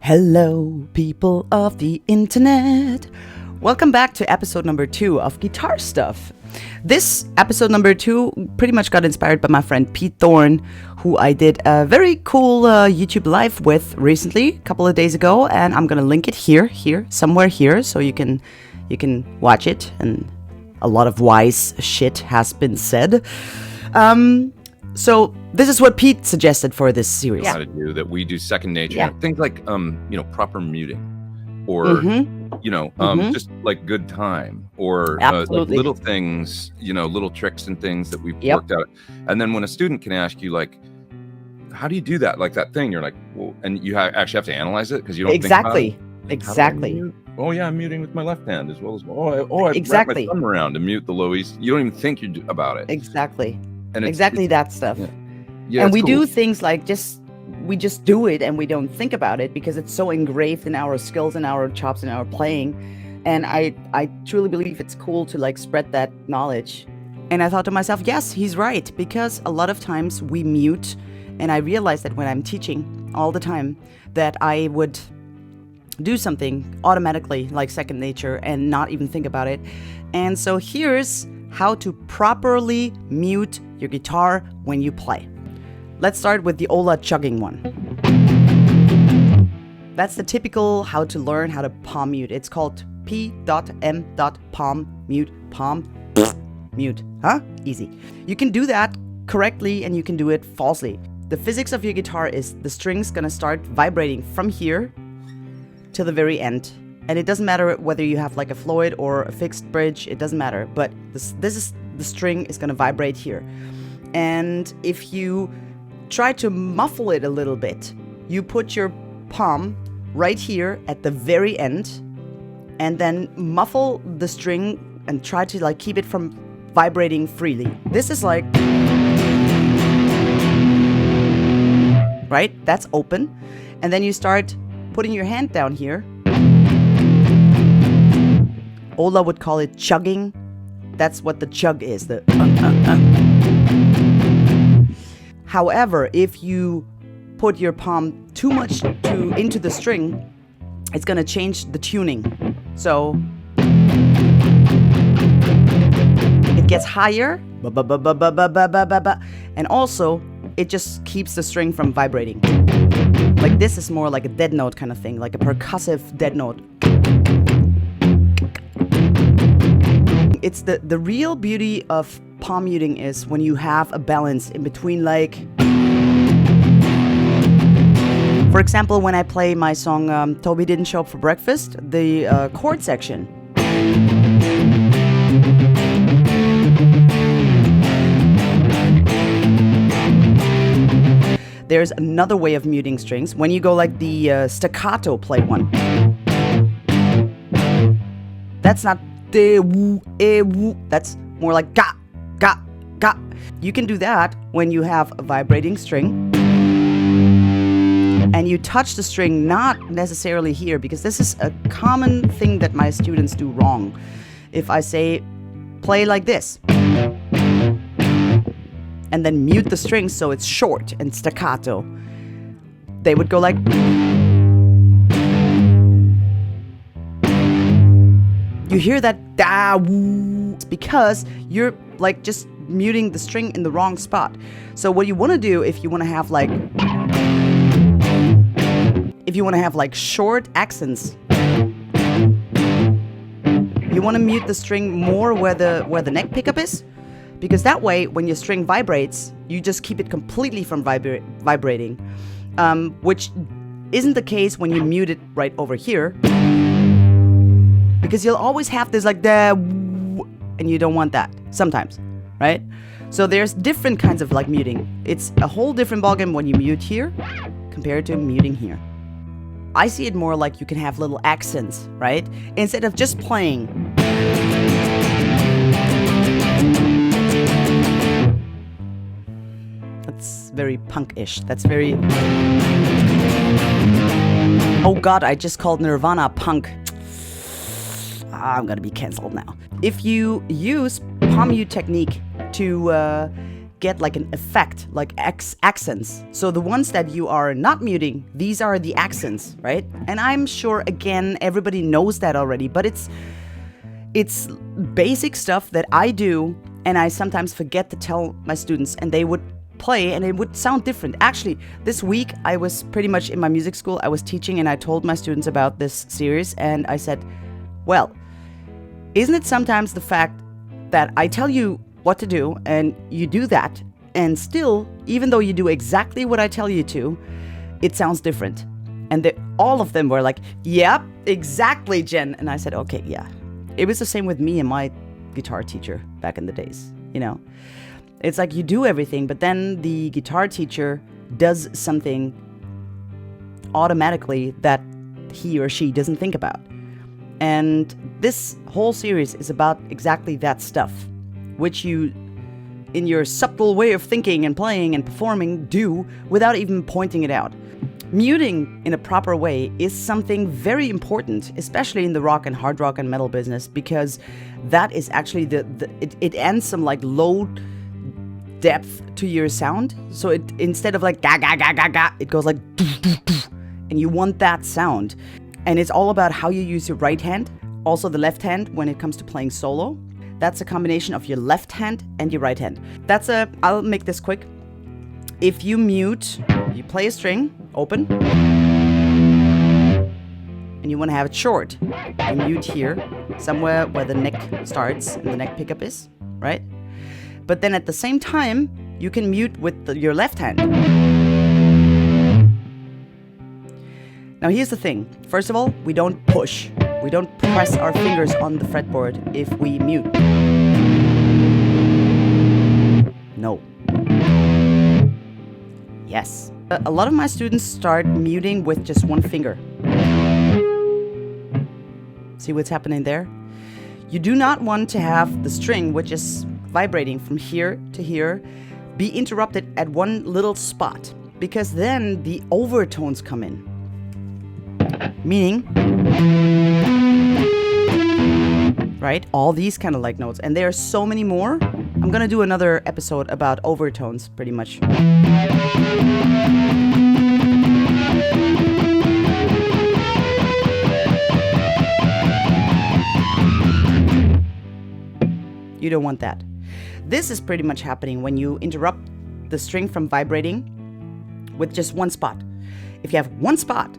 Hello, people of the internet. Welcome back to episode number 2 of Guitar Stuff. This episode number 2 pretty much got inspired by my friend Pete Thorne, who I did a very cool YouTube live with recently, a couple of days ago, and I'm gonna link it here, somewhere here, so you can watch it, and a lot of wise shit has been said. So this is what Pete suggested for this series. How to do that? We do second nature. Yeah. Things like proper muting, or just like good time, or like little things, little tricks and things that we've worked out. And then when a student can ask you like, how do you do that? Like that thing, you're like, well, and you actually have to analyze it because you don't think about it. Exactly. Oh yeah, I'm muting with my left hand as well as I wrap my thumb around to mute the lowies. You don't even think about it. Exactly. And exactly that stuff. Yeah, and we cool. do things like we just do it and we don't think about it because it's so engraved in our skills and our chops and our playing. And I truly believe it's cool to like spread that knowledge. And I thought to myself, yes, he's right, because a lot of times we mute, and I realized that when I'm teaching all the time that I would do something automatically like second nature and not even think about it. And so here's how to properly mute your guitar when you play. Let's start with the Ola chugging one. That's the typical how to learn how to palm mute. It's called P.M.palm mute, palm mute. Huh? Easy. You can do that correctly and you can do it falsely. The physics of your guitar is the string's gonna start vibrating from here to the very end. And it doesn't matter whether you have like a Floyd or a fixed bridge, it doesn't matter. But the string is gonna vibrate here. And if you try to muffle it a little bit, you put your palm right here at the very end and then muffle the string and try to like keep it from vibrating freely. This is like, right? That's open. And then you start putting your hand down here. Ola would call it chugging. That's what the chug is. The However, if you put your palm too much into the string, it's gonna change the tuning. So it gets higher, and also it just keeps the string from vibrating. Like this is more like a dead note kind of thing, like a percussive dead note. It's the real beauty of palm muting is when you have a balance in between, like, for example, when I play my song Toby Didn't Show Up for Breakfast, the chord section. There's another way of muting strings. When you go like the staccato play one. That's not de woo, e woo. That's more like ga, ga, ga. You can do that when you have a vibrating string. And you touch the string not necessarily here, because this is a common thing that my students do wrong. If I say, play like this, and then mute the string so it's short and staccato, they would go like, you hear that da woo. It's because you're like just muting the string in the wrong spot. So what you want to do if you want to have like short accents, you want to mute the string more where the neck pickup is, because that way when your string vibrates, you just keep it completely from vibrating, which isn't the case when you mute it right over here, because you'll always have this like da woo, and you don't want that sometimes, right? So there's different kinds of like muting. It's a whole different ballgame when you mute here compared to muting here. I see it more like you can have little accents, right? Instead of just playing. That's very punk-ish. That's very... Oh god, I just called Nirvana punk. I'm gonna be cancelled now. If you use palm mute technique to get like an effect, like accents. So the ones that you are not muting, these are the accents, right? And I'm sure, again, everybody knows that already, but it's basic stuff that I do, and I sometimes forget to tell my students, and they would play and it would sound different. Actually, this week I was pretty much in my music school, I was teaching, and I told my students about this series, and I said, well, isn't it sometimes the fact that I tell you what to do and you do that, and still, even though you do exactly what I tell you to, it sounds different? And all of them were like, yep, exactly, Jen. And I said, okay, yeah. It was the same with me and my guitar teacher back in the days, you know? It's like you do everything, but then the guitar teacher does something automatically that he or she doesn't think about. And this whole series is about exactly that stuff, which you, in your subtle way of thinking and playing and performing, do without even pointing it out. Muting in a proper way is something very important, especially in the rock and hard rock and metal business, because that is actually it adds some like low depth to your sound. So it, instead of like ga ga ga ga ga, it goes like doof, doof, doof, and you want that sound. And it's all about how you use your right hand, also the left hand when it comes to playing solo. That's a combination of your left hand and your right hand. I'll make this quick. If you mute, you play a string, open, and you want to have it short. You mute here, somewhere where the neck starts and the neck pickup is, right? But then at the same time, you can mute with your left hand. Now here's the thing. First of all, we don't push. We don't press our fingers on the fretboard if we mute. No. Yes. A lot of my students start muting with just one finger. See what's happening there? You do not want to have the string, which is vibrating from here to here, be interrupted at one little spot, because then the overtones come in. Meaning, right? All these kind of like notes. And there are so many more. I'm gonna do another episode about overtones, pretty much. You don't want that. This is pretty much happening when you interrupt the string from vibrating with just one spot. If you have one spot,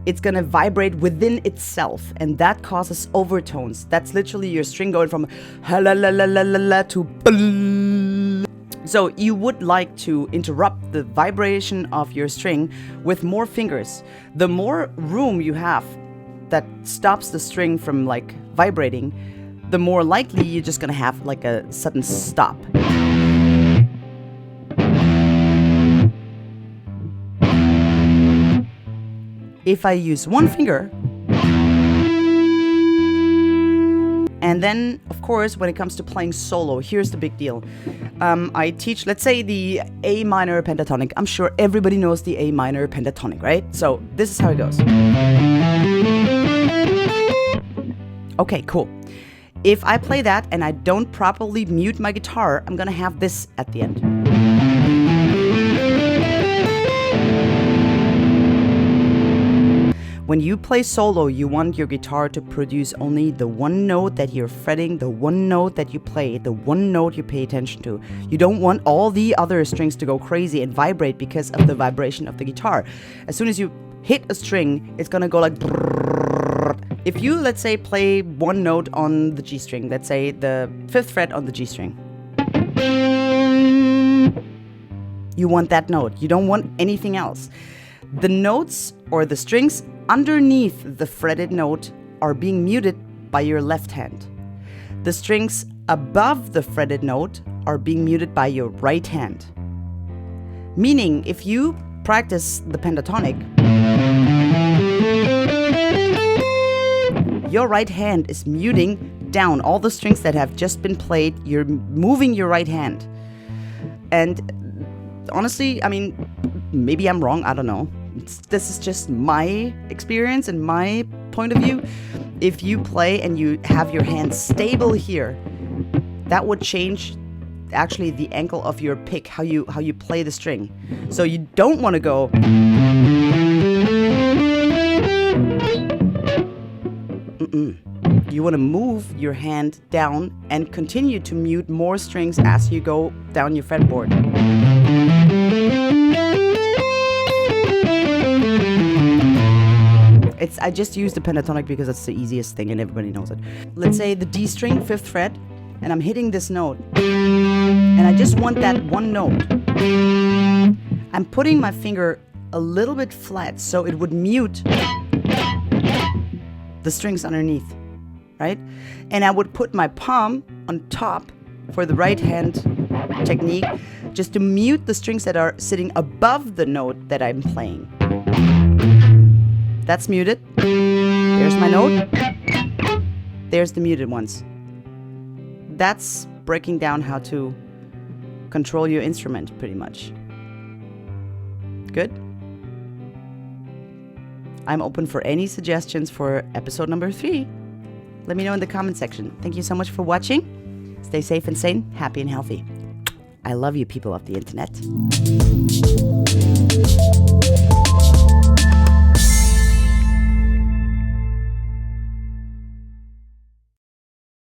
it's gonna vibrate within itself, and that causes overtones. That's literally your string going from ha la la la la la la to blah. So you would like to interrupt the vibration of your string with more fingers. The more room you have that stops the string from like vibrating, the more likely you're just gonna have like a sudden stop. If I use one finger, and then, of course, when it comes to playing solo, here's the big deal. I teach, let's say, the A minor pentatonic. I'm sure everybody knows the A minor pentatonic, right? So this is how it goes. Okay, cool. If I play that and I don't properly mute my guitar, I'm gonna have this at the end. When you play solo, you want your guitar to produce only the one note that you're fretting, the one note that you play, the one note you pay attention to. You don't want all the other strings to go crazy and vibrate because of the vibration of the guitar. As soon as you hit a string, it's gonna go like... If you, let's say, play one note on the G string, let's say the 5th fret on the G string, you want that note. You don't want anything else. The notes or the strings underneath the fretted note are being muted by your left hand. The strings above the fretted note are being muted by your right hand. Meaning, if you practice the pentatonic, your right hand is muting down all the strings that have just been played. You're moving your right hand. And honestly, I mean, maybe I'm wrong, I don't know. This is just my experience and my point of view. If you play and you have your hand stable here, that would change actually the angle of your pick, how you play the string. So you don't want to go. You want to move your hand down and continue to mute more strings as you go down your fretboard. I just use the pentatonic because it's the easiest thing and everybody knows it. Let's say the D string, 5th fret, and I'm hitting this note. And I just want that one note. I'm putting my finger a little bit flat so it would mute the strings underneath, right? And I would put my palm on top for the right hand technique just to mute the strings that are sitting above the note that I'm playing. That's muted. There's my note. There's the muted ones. That's breaking down how to control your instrument pretty much. Good? I'm open for any suggestions for episode number 3. Let me know in the comment section. Thank you so much for watching. Stay safe and sane, happy and healthy. I love you, people of the internet.